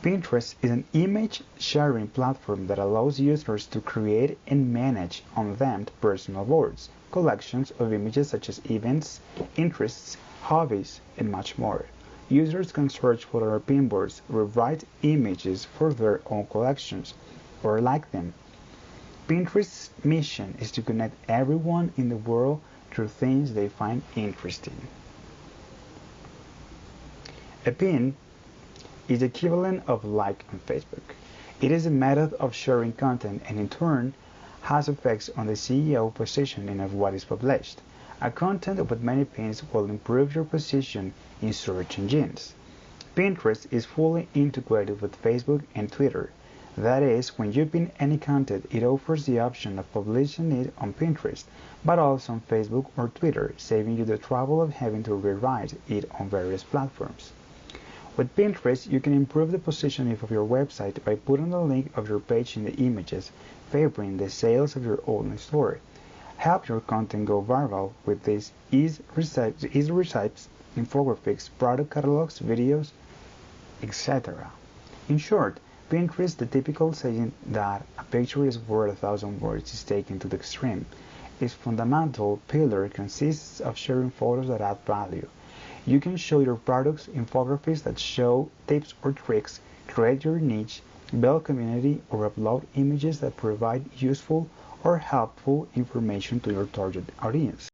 Pinterest is an image sharing platform that allows users to create and manage unnamed personal boards, collections of images such as events, interests, hobbies, and much more. Users can search for their pinboards, rewrite images for their own collections, or like them. Pinterest's mission is to connect everyone in the world through things they find interesting. A pin is the equivalent of like on Facebook. It is a method of sharing content and in turn has effects on the SEO positioning of what is published. A content with many pins will improve your position in search engines. Pinterest is fully integrated with Facebook and Twitter. That is, when you pin any content, it offers the option of publishing it on Pinterest, but also on Facebook or Twitter, saving you the trouble of having to rewrite it on various platforms. With Pinterest, you can improve the positioning of your website by putting the link of your page in the images, favoring the sales of your online store. Help your content go viral with these easy recipes, infographics, product catalogs, videos, etc. In short, Pinterest, the typical saying that a picture is worth 1,000 words, is taken to the extreme. Its fundamental pillar consists of sharing photos that add value. You can show your products, infographics that show tips or tricks, create your niche, build community, or upload images that provide useful or helpful information to your target audience.